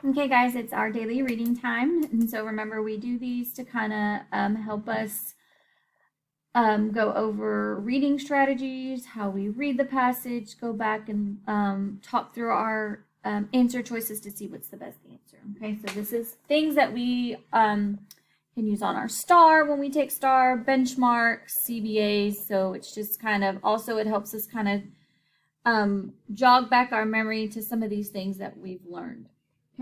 Okay, guys, it's our daily reading time. And so remember, we do these to kind of help us go over reading strategies, how we read the passage, go back and talk through our answer choices to see what's the best answer. Okay, so this is things that we can use on our star when we take star, benchmarks, CBAs. So it's just kind of also, it helps us kind of jog back our memory to some of these things that we've learned.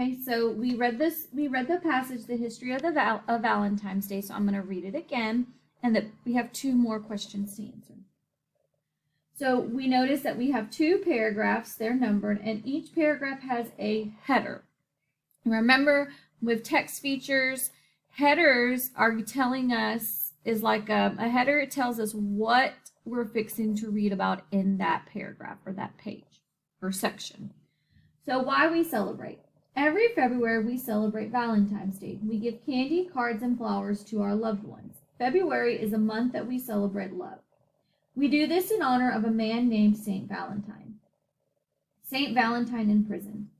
Okay, so we read the passage, the history of of Valentine's Day. So I'm going to read it again, and that we have two more questions to answer. So we notice that we have two paragraphs, they're numbered, and each paragraph has a header. Remember, with text features, headers are telling us, is like a header, it tells us what we're fixing to read about in that paragraph or that page or section. So why we celebrate. Every February, we celebrate Valentine's Day. We give candy, cards, and flowers to our loved ones. February is a month that we celebrate love. We do this in honor of a man named Saint Valentine. Saint Valentine in prison.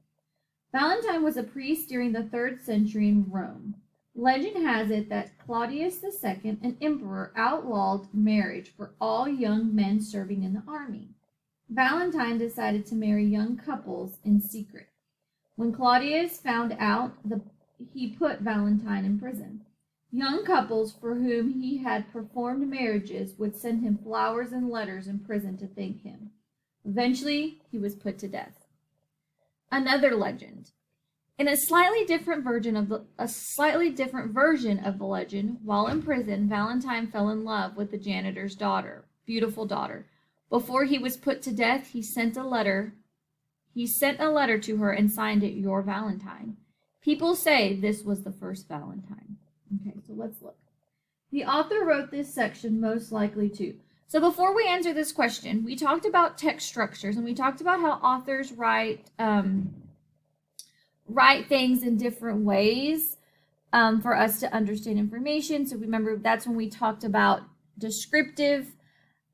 Valentine was a priest during the 3rd century in Rome. Legend has it that Claudius II, an emperor, outlawed marriage for all young men serving in the army. Valentine decided to marry young couples in secret. When Claudius found out, he put Valentine in prison. Young couples for whom he had performed marriages would send him flowers and letters in prison to thank him. Eventually, he was put to death. Another legend. In a slightly different version of the legend, while in prison, Valentine fell in love with the janitor's daughter, beautiful daughter. Before he was put to death, he sent a letter to her and signed it Your Valentine. People say this was the first Valentine. Okay, so let's look. The author wrote this section most likely to. So before we answer this question, we talked about text structures and we talked about how authors write things in different ways for us to understand information. So remember, that's when we talked about descriptive.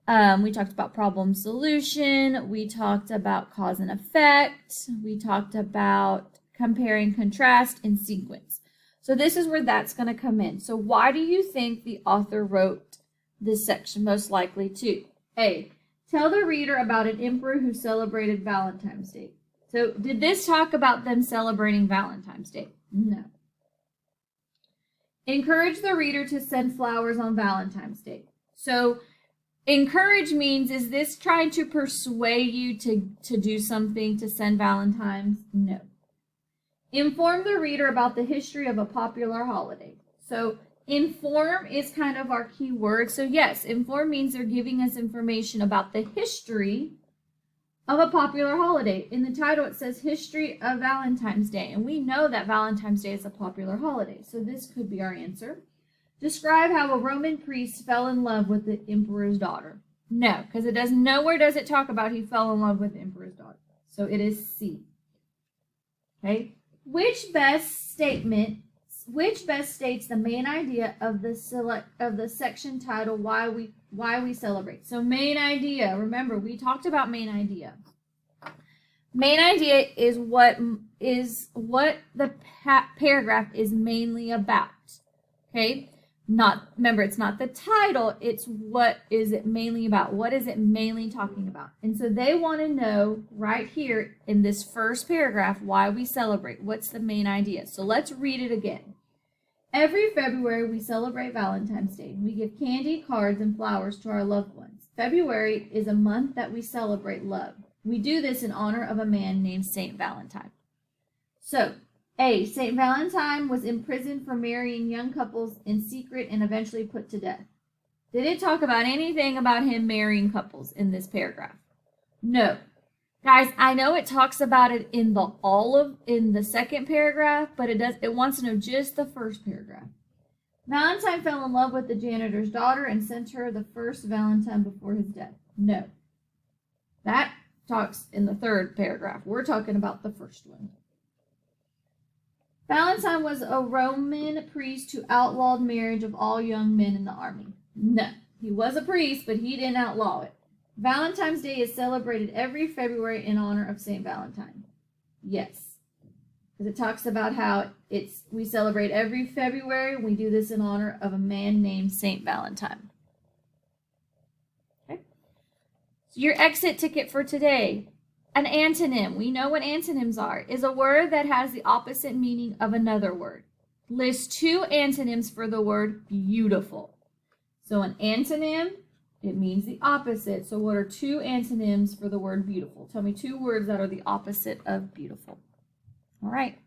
We talked about problem solution. We talked about cause and effect. We talked about compare and contrast in sequence. So this is where that's going to come in. So why do you think the author wrote this section most likely to? A, tell the reader about an emperor who celebrated Valentine's Day. So did this talk about them celebrating Valentine's Day? No. Encourage the reader to send flowers on Valentine's Day. So encourage means, is this trying to persuade you to do something, to send Valentine's? No. Inform the reader about the history of a popular holiday. So inform is kind of our key word. So yes, inform means they're giving us information about the history of a popular holiday. In the title, it says History of Valentine's Day, and we know that Valentine's Day is a popular holiday. So this could be our answer. Describe how a Roman priest fell in love with the emperor's daughter. No, because it does nowhere does it talk about he fell in love with the emperor's daughter. So it is C. Okay. Which best states the main idea of the section title why we celebrate? So main idea, remember we talked about main idea. Main idea is what the paragraph is mainly about. Okay? Remember, it's not the title, it's what is it mainly about? What is it mainly talking about? And so they want to know right here in this first paragraph why we celebrate. What's the main idea? So let's read it again. Every February, we celebrate Valentine's Day. We give candy, cards, and flowers to our loved ones. February is a month that we celebrate love. We do this in honor of a man named Saint Valentine. So, A, Saint Valentine was imprisoned for marrying young couples in secret and eventually put to death. Did it talk about anything about him marrying couples in this paragraph? No. Guys, I know it talks about it in the second paragraph, but it wants to know just the first paragraph. Valentine fell in love with the janitor's daughter and sent her the first Valentine before his death. No. That talks in the third paragraph. We're talking about the first one. Valentine was a Roman priest who outlawed marriage of all young men in the army. No, he was a priest, but he didn't outlaw it. Valentine's Day is celebrated every February in honor of St. Valentine. Yes. because it talks about how we celebrate every February. We do this in honor of a man named Saint Valentine. Okay. So your exit ticket for today, an antonym. We know what antonyms are. Is a word that has the opposite meaning of another word. List 2 antonyms for the word beautiful. So an antonym, it means the opposite. So what are 2 antonyms for the word beautiful? Tell me 2 words that are the opposite of beautiful. All right.